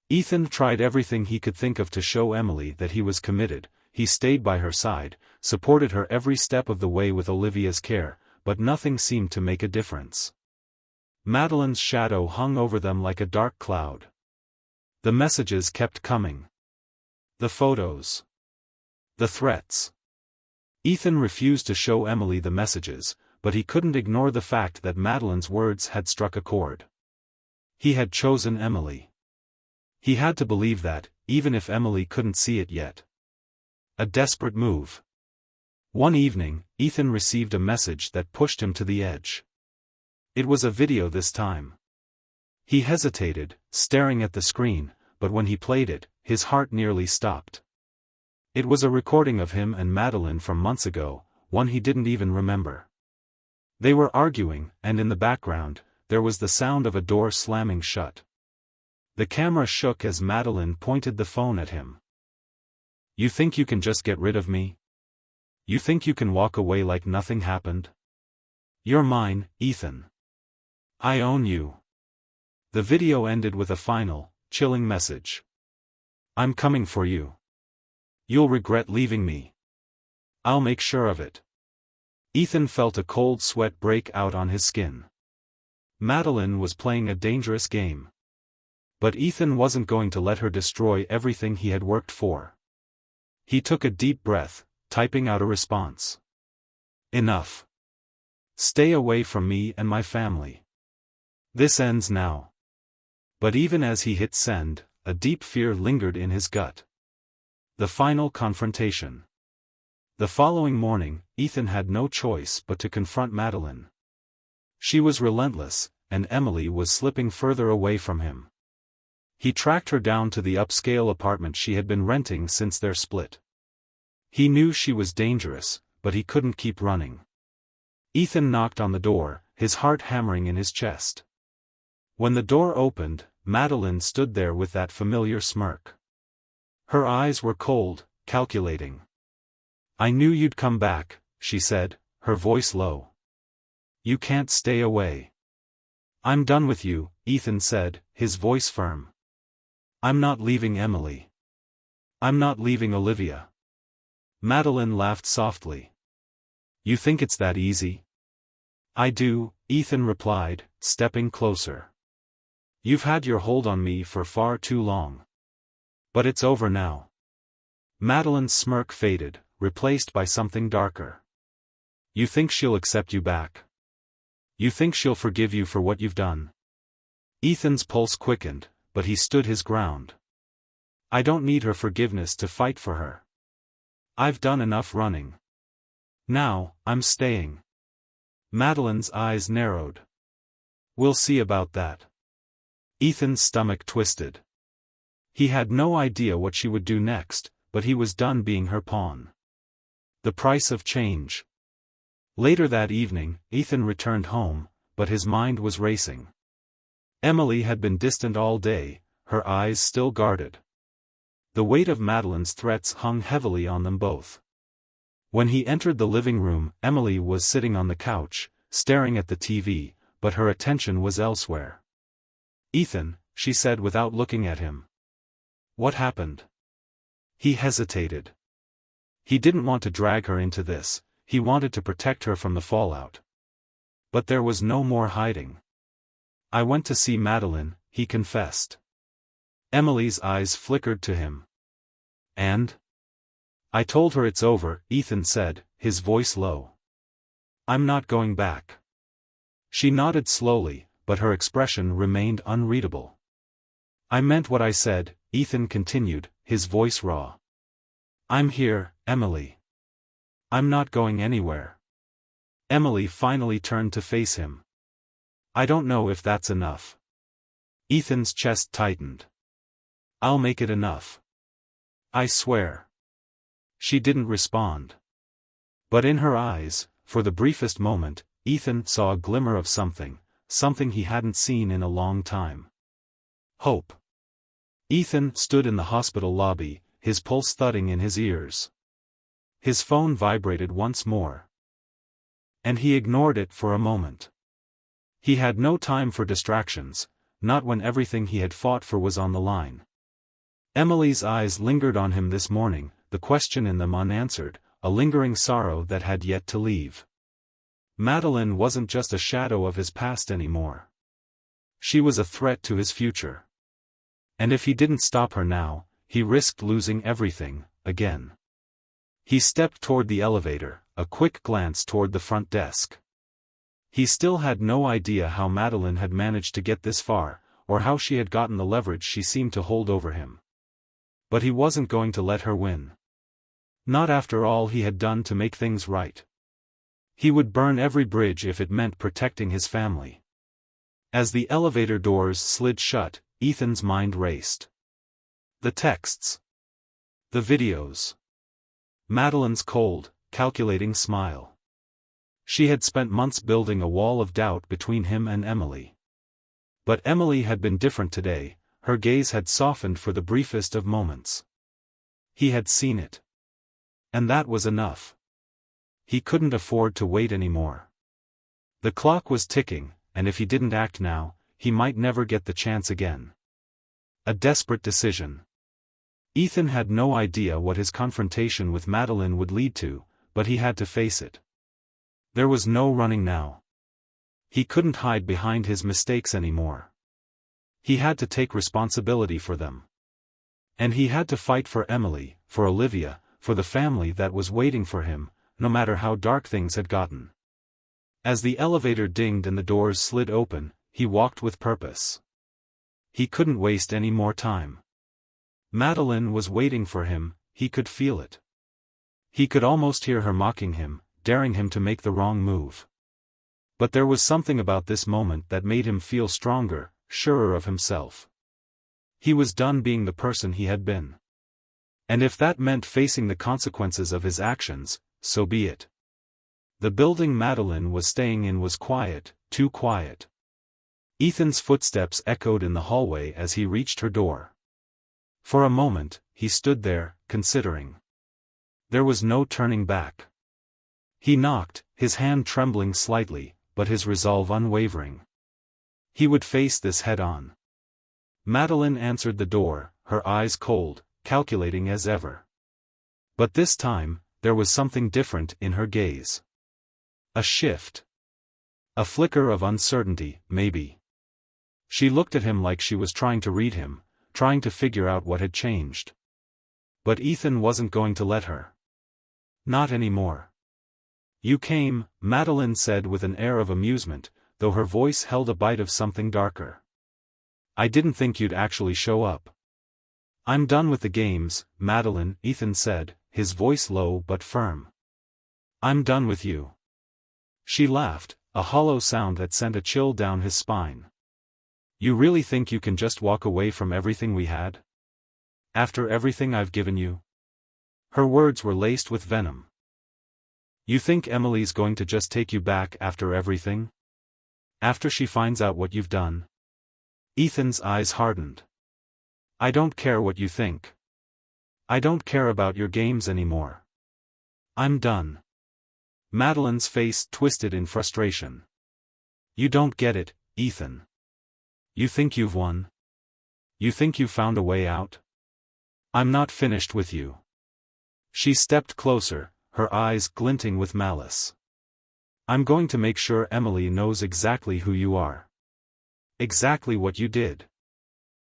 Ethan tried everything he could think of to show Emily that he was committed. He stayed by her side, supported her every step of the way with Olivia's care, but nothing seemed to make a difference. Madeline's shadow hung over them like a dark cloud. The messages kept coming. The photos. The threats. Ethan refused to show Emily the messages, but he couldn't ignore the fact that Madeline's words had struck a chord. He had chosen Emily. He had to believe that, even if Emily couldn't see it yet. A desperate move. One evening, Ethan received a message that pushed him to the edge. It was a video this time. He hesitated, staring at the screen, but when he played it, his heart nearly stopped. It was a recording of him and Madeline from months ago, one he didn't even remember. They were arguing, and in the background, there was the sound of a door slamming shut. The camera shook as Madeline pointed the phone at him. You think you can just get rid of me? You think you can walk away like nothing happened? You're mine, Ethan. I own you. The video ended with a final, chilling message. I'm coming for you. You'll regret leaving me. I'll make sure of it. Ethan felt a cold sweat break out on his skin. Madeline was playing a dangerous game. But Ethan wasn't going to let her destroy everything he had worked for. He took a deep breath, typing out a response. Enough. Stay away from me and my family. This ends now. But even as he hit send, a deep fear lingered in his gut. The final confrontation. The following morning, Ethan had no choice but to confront Madeline. She was relentless, and Emily was slipping further away from him. He tracked her down to the upscale apartment she had been renting since their split. He knew she was dangerous, but he couldn't keep running. Ethan knocked on the door, his heart hammering in his chest. When the door opened, Madeline stood there with that familiar smirk. Her eyes were cold, calculating. I knew you'd come back, she said, her voice low. You can't stay away. I'm done with you, Ethan said, his voice firm. I'm not leaving Emily. I'm not leaving Olivia. Madeline laughed softly. You think it's that easy? I do, Ethan replied, stepping closer. You've had your hold on me for far too long. But it's over now. Madeline's smirk faded, replaced by something darker. You think she'll accept you back? You think she'll forgive you for what you've done? Ethan's pulse quickened, but he stood his ground. I don't need her forgiveness to fight for her. I've done enough running. Now, I'm staying. Madeline's eyes narrowed. We'll see about that. Ethan's stomach twisted. He had no idea what she would do next, but he was done being her pawn. The price of change. Later that evening, Ethan returned home, but his mind was racing. Emily had been distant all day, her eyes still guarded. The weight of Madeline's threats hung heavily on them both. When he entered the living room, Emily was sitting on the couch, staring at the TV, but her attention was elsewhere. "Ethan," she said without looking at him. "What happened?" He hesitated. He didn't want to drag her into this, he wanted to protect her from the fallout. But there was no more hiding. "I went to see Madeline," he confessed. Emily's eyes flickered to him. "And?" "I told her it's over," Ethan said, his voice low. "I'm not going back." She nodded slowly, but her expression remained unreadable. "I meant what I said," Ethan continued, his voice raw. "I'm here, Emily. I'm not going anywhere." Emily finally turned to face him. "I don't know if that's enough." Ethan's chest tightened. "I'll make it enough. I swear." She didn't respond. But in her eyes, for the briefest moment, Ethan saw a glimmer of something he hadn't seen in a long time. Hope. Ethan stood in the hospital lobby, his pulse thudding in his ears. His phone vibrated once more. And he ignored it for a moment. He had no time for distractions, not when everything he had fought for was on the line. Emily's eyes lingered on him this morning, the question in them unanswered, a lingering sorrow that had yet to leave. Madeline wasn't just a shadow of his past anymore. She was a threat to his future. And if he didn't stop her now, he risked losing everything, again. He stepped toward the elevator, a quick glance toward the front desk. He still had no idea how Madeline had managed to get this far, or how she had gotten the leverage she seemed to hold over him. But he wasn't going to let her win. Not after all he had done to make things right. He would burn every bridge if it meant protecting his family. As the elevator doors slid shut, Ethan's mind raced. The texts. The videos. Madeline's cold, calculating smile. She had spent months building a wall of doubt between him and Emily. But Emily had been different today, her gaze had softened for the briefest of moments. He had seen it. And that was enough. He couldn't afford to wait anymore. The clock was ticking, and if he didn't act now, he might never get the chance again. A desperate decision. Ethan had no idea what his confrontation with Madeline would lead to, but he had to face it. There was no running now. He couldn't hide behind his mistakes anymore. He had to take responsibility for them. And he had to fight for Emily, for Olivia, for the family that was waiting for him, no matter how dark things had gotten. As the elevator dinged and the doors slid open, he walked with purpose. He couldn't waste any more time. Madeline was waiting for him, he could feel it. He could almost hear her mocking him, daring him to make the wrong move. But there was something about this moment that made him feel stronger, surer of himself. He was done being the person he had been. And if that meant facing the consequences of his actions, so be it. The building Madeline was staying in was quiet, too quiet. Ethan's footsteps echoed in the hallway as he reached her door. For a moment, he stood there, considering. There was no turning back. He knocked, his hand trembling slightly, but his resolve unwavering. He would face this head-on. Madeline answered the door, her eyes cold, calculating as ever. But this time, there was something different in her gaze. A shift. A flicker of uncertainty, maybe. She looked at him like she was trying to read him, trying to figure out what had changed. But Ethan wasn't going to let her. Not anymore. "You came," Madeline said with an air of amusement, though her voice held a bite of something darker. "I didn't think you'd actually show up." "I'm done with the games, Madeline," Ethan said, his voice low but firm. "I'm done with you." She laughed, a hollow sound that sent a chill down his spine. "You really think you can just walk away from everything we had? After everything I've given you?" Her words were laced with venom. "You think Emily's going to just take you back after everything? After she finds out what you've done?" Ethan's eyes hardened. "I don't care what you think. I don't care about your games anymore. I'm done." Madeline's face twisted in frustration. "You don't get it, Ethan. You think you've won? You think you found a way out? I'm not finished with you." She stepped closer, her eyes glinting with malice. "I'm going to make sure Emily knows exactly who you are. Exactly what you did.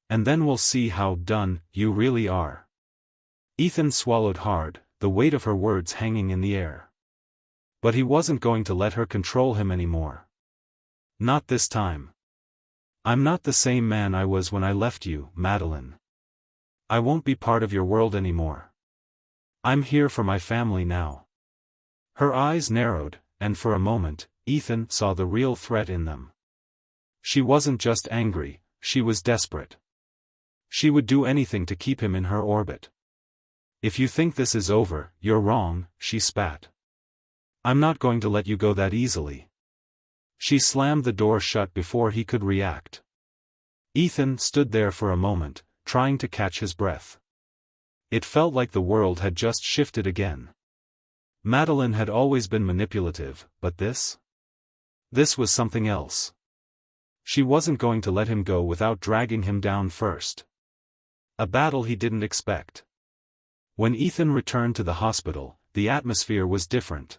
And then we'll see how done you really are." Ethan swallowed hard, the weight of her words hanging in the air. But he wasn't going to let her control him anymore. Not this time. "I'm not the same man I was when I left you, Madeline. I won't be part of your world anymore. I'm here for my family now." Her eyes narrowed, and for a moment, Ethan saw the real threat in them. She wasn't just angry, she was desperate. She would do anything to keep him in her orbit. "If you think this is over, you're wrong," she spat. "I'm not going to let you go that easily." She slammed the door shut before he could react. Ethan stood there for a moment, trying to catch his breath. It felt like the world had just shifted again. Madeline had always been manipulative, but this? This was something else. She wasn't going to let him go without dragging him down first. A battle he didn't expect. When Ethan returned to the hospital, the atmosphere was different.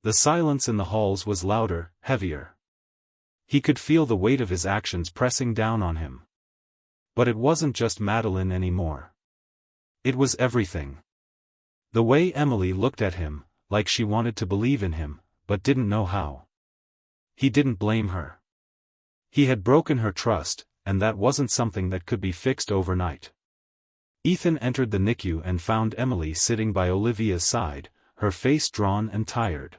The silence in the halls was louder, heavier. He could feel the weight of his actions pressing down on him. But it wasn't just Madeline anymore. It was everything. The way Emily looked at him, like she wanted to believe in him, but didn't know how. He didn't blame her. He had broken her trust, and that wasn't something that could be fixed overnight. Ethan entered the NICU and found Emily sitting by Olivia's side, her face drawn and tired.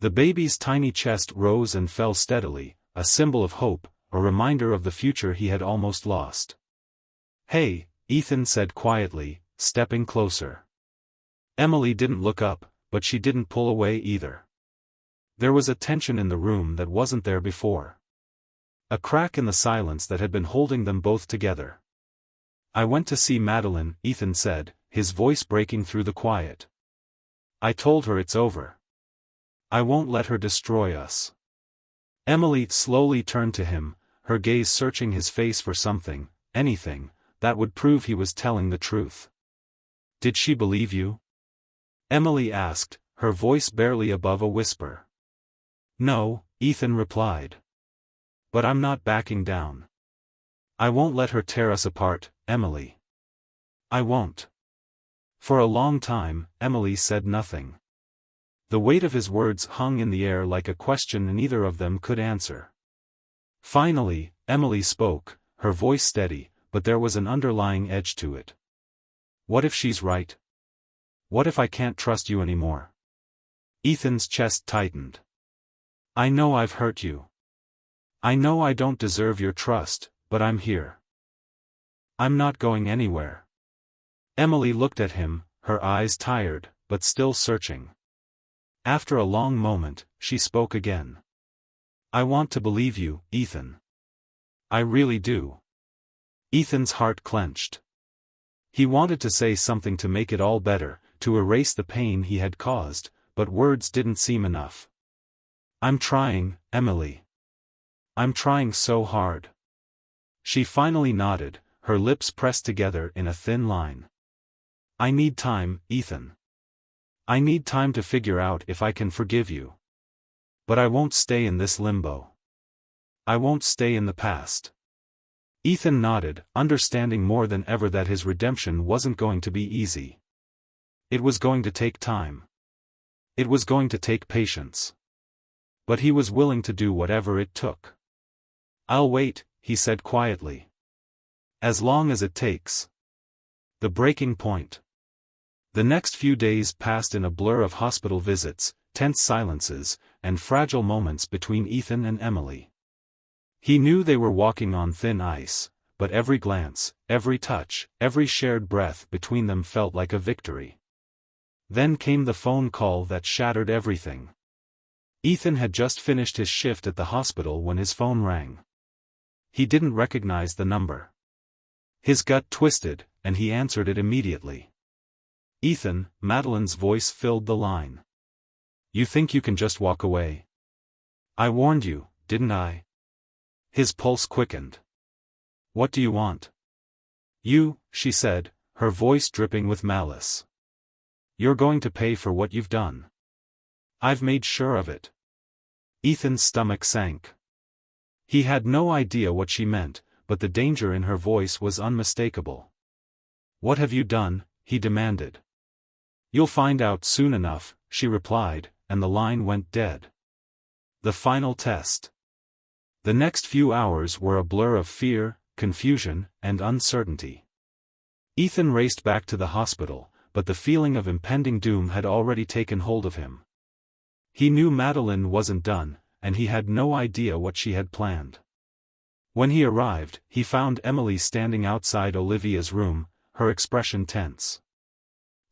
The baby's tiny chest rose and fell steadily, a symbol of hope, a reminder of the future he had almost lost. "Hey," Ethan said quietly, stepping closer. Emily didn't look up, but she didn't pull away either. There was a tension in the room that wasn't there before. A crack in the silence that had been holding them both together. "I went to see Madeline," Ethan said, his voice breaking through the quiet. "I told her it's over. I won't let her destroy us." Emily slowly turned to him, her gaze searching his face for something, anything, that would prove he was telling the truth. "Did she believe you?" Emily asked, her voice barely above a whisper. "No," Ethan replied. "But I'm not backing down. I won't let her tear us apart, Emily. I won't." For a long time, Emily said nothing. The weight of his words hung in the air like a question neither of them could answer. Finally, Emily spoke, her voice steady, but there was an underlying edge to it. "What if she's right? What if I can't trust you anymore?" Ethan's chest tightened. "I know I've hurt you. I know I don't deserve your trust, but I'm here. I'm not going anywhere." Emily looked at him, her eyes tired, but still searching. After a long moment, she spoke again. "I want to believe you, Ethan. I really do." Ethan's heart clenched. He wanted to say something to make it all better, to erase the pain he had caused, but words didn't seem enough. "I'm trying, Emily. I'm trying so hard." She finally nodded, her lips pressed together in a thin line. "I need time, Ethan. I need time to figure out if I can forgive you. But I won't stay in this limbo. I won't stay in the past." Ethan nodded, understanding more than ever that his redemption wasn't going to be easy. It was going to take time. It was going to take patience. But he was willing to do whatever it took. "I'll wait," he said quietly. "As long as it takes." The breaking point. The next few days passed in a blur of hospital visits, tense silences, and fragile moments between Ethan and Emily. He knew they were walking on thin ice, but every glance, every touch, every shared breath between them felt like a victory. Then came the phone call that shattered everything. Ethan had just finished his shift at the hospital when his phone rang. He didn't recognize the number. His gut twisted, and he answered it immediately. "Ethan," Madeline's voice filled the line. "You think you can just walk away? I warned you, didn't I?" His pulse quickened. "What do you want?" "You," she said, her voice dripping with malice. "You're going to pay for what you've done. I've made sure of it." Ethan's stomach sank. He had no idea what she meant, but the danger in her voice was unmistakable. "What have you done?" he demanded. "You'll find out soon enough," she replied, and the line went dead. The final test. The next few hours were a blur of fear, confusion, and uncertainty. Ethan raced back to the hospital, but the feeling of impending doom had already taken hold of him. He knew Madeline wasn't done, and he had no idea what she had planned. When he arrived, he found Emily standing outside Olivia's room, her expression tense.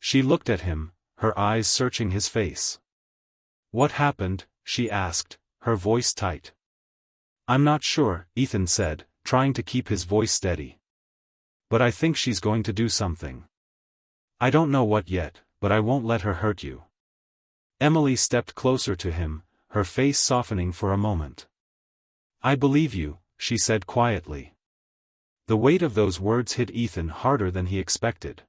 She looked at him, her eyes searching his face. "What happened?" she asked, her voice tight. "I'm not sure," Ethan said, trying to keep his voice steady. "But I think she's going to do something. I don't know what yet, but I won't let her hurt you." Emily stepped closer to him, her face softening for a moment. "I believe you," she said quietly. The weight of those words hit Ethan harder than he expected.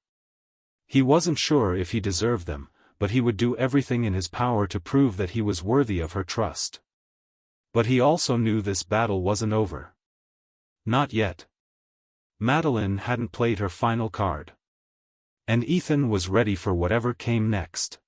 He wasn't sure if he deserved them, but he would do everything in his power to prove that he was worthy of her trust. But he also knew this battle wasn't over. Not yet. Madeline hadn't played her final card. And Ethan was ready for whatever came next.